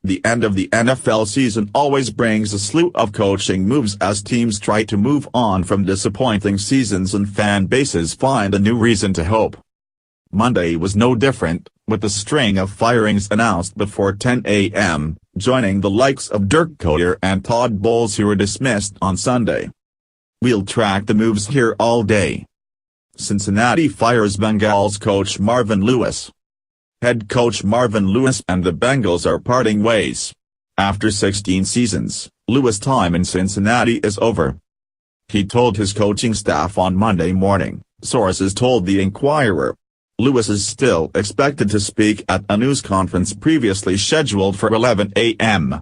The end of the NFL season always brings a slew of coaching moves as teams try to move on from disappointing seasons and fan bases find a new reason to hope. Monday was no different, with a string of firings announced before 10 a.m., joining the likes of Dirk Koetter and Todd Bowles who were dismissed on Sunday. We'll track the moves here all day. Cincinnati fires Bengals coach Marvin Lewis. Head coach Marvin Lewis and the Bengals are parting ways. After 16 seasons, Lewis' time in Cincinnati is over. He told his coaching staff on Monday morning, sources told the Inquirer. Lewis is still expected to speak at a news conference previously scheduled for 11 a.m.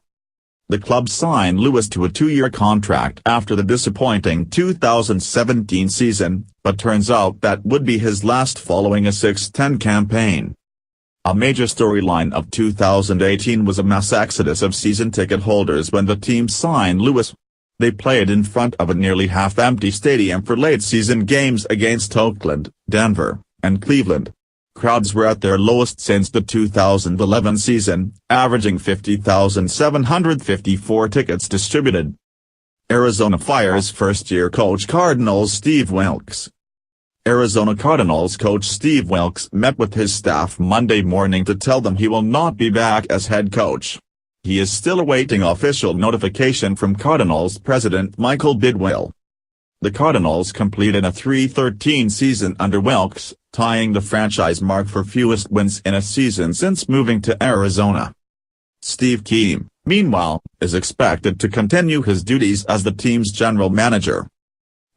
The club signed Lewis to a 2-year contract after the disappointing 2017 season, but turns out that would be his last following a 6-10 campaign. A major storyline of 2018 was a mass exodus of season ticket holders when the team signed Lewis. They played in front of a nearly half-empty stadium for late-season games against Oakland, Denver, and Cleveland. Crowds were at their lowest since the 2011 season, averaging 50,754 tickets distributed. Arizona fires first-year coach Cardinals Steve Wilks. Arizona Cardinals coach Steve Wilks met with his staff Monday morning to tell them he will not be back as head coach. He is still awaiting official notification from Cardinals president Michael Bidwill. The Cardinals completed a 3-13 season under Wilks, tying the franchise mark for fewest wins in a season since moving to Arizona. Steve Keim, meanwhile, is expected to continue his duties as the team's general manager.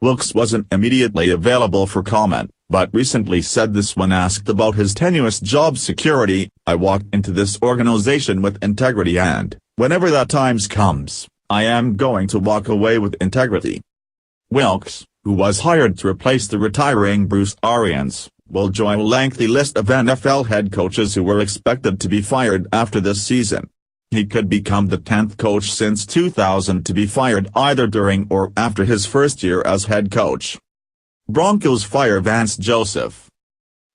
Wilks wasn't immediately available for comment, but recently said this when asked about his tenuous job security: "I walked into this organization with integrity and, whenever that time comes, I am going to walk away with integrity." Wilks, who was hired to replace the retiring Bruce Arians, will join a lengthy list of NFL head coaches who were expected to be fired after this season. He could become the 10th coach since 2000 to be fired either during or after his first year as head coach. Broncos fire Vance Joseph.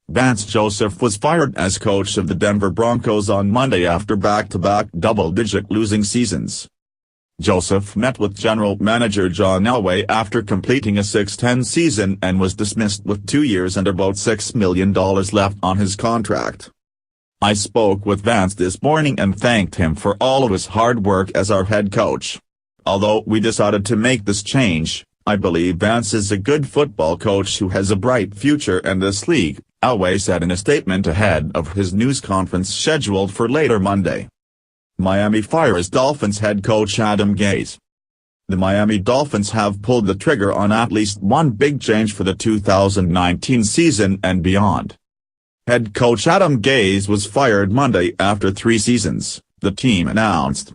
Vance Joseph was fired as coach of the Denver Broncos on Monday after back-to-back double-digit losing seasons. Joseph met with general manager John Elway after completing a 6-10 season and was dismissed with 2 years and about $6 million left on his contract. "I spoke with Vance this morning and thanked him for all of his hard work as our head coach. Although we decided to make this change, I believe Vance is a good football coach who has a bright future in this league," Elway said in a statement ahead of his news conference scheduled for later Monday. Miami fires Dolphins head coach Adam Gase. The Miami Dolphins have pulled the trigger on at least one big change for the 2019 season and beyond. Head coach Adam Gase was fired Monday after 3 seasons, the team announced.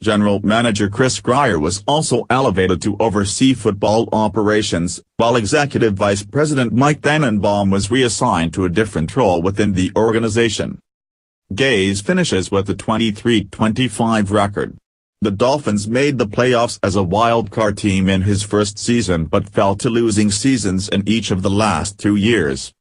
General manager Chris Grier was also elevated to oversee football operations, while executive vice president Mike Tannenbaum was reassigned to a different role within the organization. Gase finishes with a 23-25 record. The Dolphins made the playoffs as a wild-card team in his first season but fell to losing seasons in each of the last 2 years.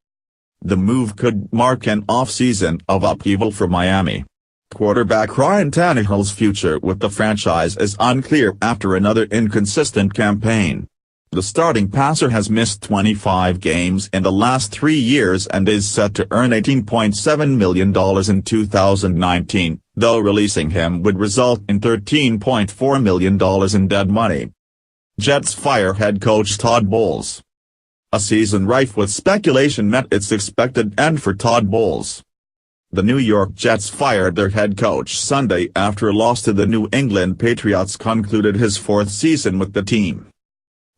The move could mark an off-season of upheaval for Miami. Quarterback Ryan Tannehill's future with the franchise is unclear after another inconsistent campaign. The starting passer has missed 25 games in the last 3 years and is set to earn $18.7 million in 2019, though releasing him would result in $13.4 million in dead money. Jets fire head coach Todd Bowles. A season rife with speculation met its expected end for Todd Bowles. The New York Jets fired their head coach Sunday after a loss to the New England Patriots concluded his 4th season with the team.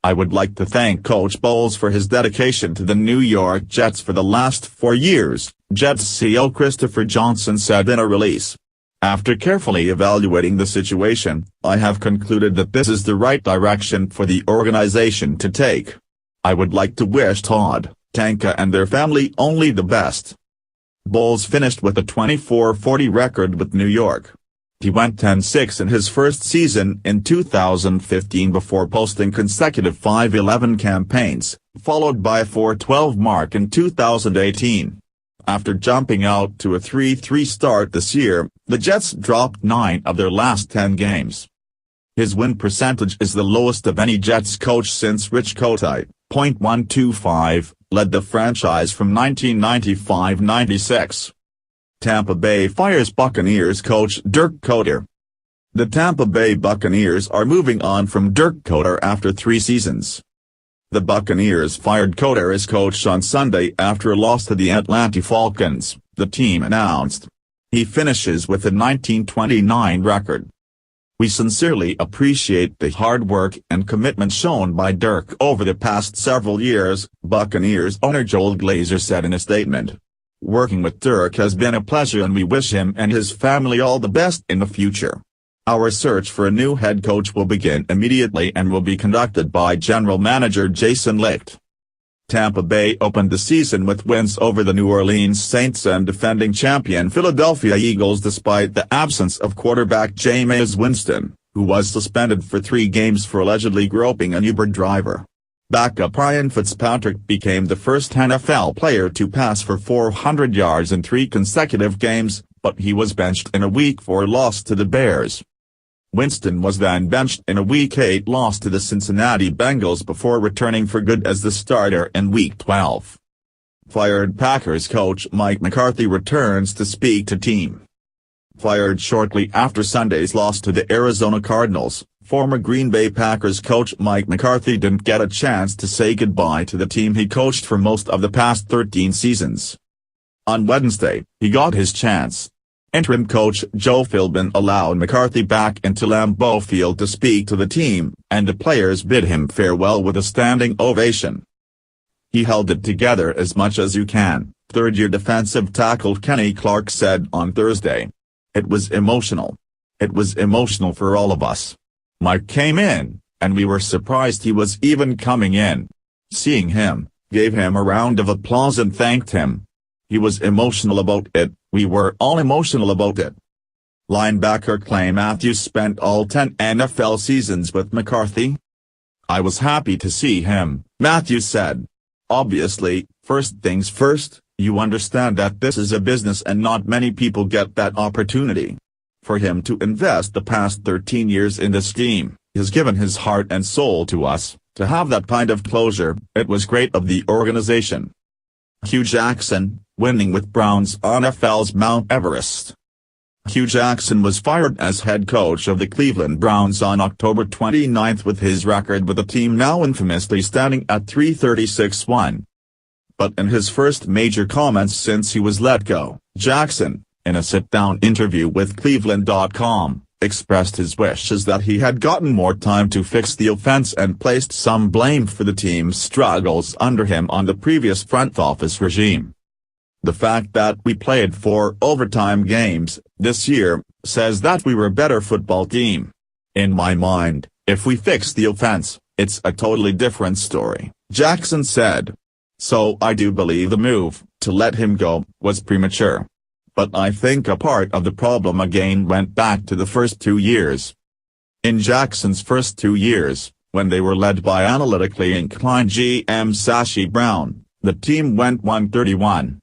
"I would like to thank Coach Bowles for his dedication to the New York Jets for the last 4 years," Jets CEO Christopher Johnson said in a release. "After carefully evaluating the situation, I have concluded that this is the right direction for the organization to take. I would like to wish Todd, Tanka and their family only the best." Bowles finished with a 24-40 record with New York. He went 10-6 in his first season in 2015 before posting consecutive 5-11 campaigns, followed by a 4-12 mark in 2018. After jumping out to a 3-3 start this year, the Jets dropped 9 of their last 10 games. His win percentage is the lowest of any Jets coach since Rich Kotite, .125, led the franchise from 1995-96. Tampa Bay fires Buccaneers coach Dirk Koetter. The Tampa Bay Buccaneers are moving on from Dirk Koetter after 3 seasons. The Buccaneers fired Koetter as coach on Sunday after a loss to the Atlanta Falcons, the team announced. He finishes with a 19-29 record. "We sincerely appreciate the hard work and commitment shown by Dirk over the past several years," Buccaneers owner Joel Glazer said in a statement. "Working with Dirk has been a pleasure and we wish him and his family all the best in the future. Our search for a new head coach will begin immediately and will be conducted by General Manager Jason Licht." Tampa Bay opened the season with wins over the New Orleans Saints and defending champion Philadelphia Eagles despite the absence of quarterback Jameis Winston, who was suspended for 3 games for allegedly groping an Uber driver. Backup Ryan Fitzpatrick became the first NFL player to pass for 400 yards in 3 consecutive games, but he was benched in a Week 4 loss to the Bears. Winston was then benched in a Week 8 loss to the Cincinnati Bengals before returning for good as the starter in Week 12. Fired Packers coach Mike McCarthy returns to speak to team. Fired shortly after Sunday's loss to the Arizona Cardinals, former Green Bay Packers coach Mike McCarthy didn't get a chance to say goodbye to the team he coached for most of the past 13 seasons. On Wednesday, he got his chance. Interim coach Joe Philbin allowed McCarthy back into Lambeau Field to speak to the team, and the players bid him farewell with a standing ovation. "He held it together as much as you can," third-year defensive tackle Kenny Clark said on Thursday. "It was emotional. It was emotional for all of us. Mike came in, and we were surprised he was even coming in. Seeing him, gave him a round of applause and thanked him. He was emotional about it, we were all emotional about it." Linebacker Clay Matthews spent all 10 NFL seasons with McCarthy. "I was happy to see him," Matthews said. "Obviously, first things first, you understand that this is a business and not many people get that opportunity. For him to invest the past 13 years in this team, has given his heart and soul to us, to have that kind of closure, it was great of the organization." Hugh Jackson, winning with Browns on NFL's Mount Everest. Hugh Jackson was fired as head coach of the Cleveland Browns on October 29 with his record with the team now infamously standing at 336-1. But in his first major comments since he was let go, Jackson, in a sit-down interview with Cleveland.com, expressed his wishes that he had gotten more time to fix the offense and placed some blame for the team's struggles under him on the previous front office regime. "The fact that we played 4 overtime games this year says that we were a better football team. In my mind, if we fix the offense, it's a totally different story," Jackson said. "So I do believe the move, to let him go, was premature. But I think a part of the problem again went back to the first 2 years. In Jackson's first 2 years, when they were led by analytically inclined GM Sashi Brown, the team went 131,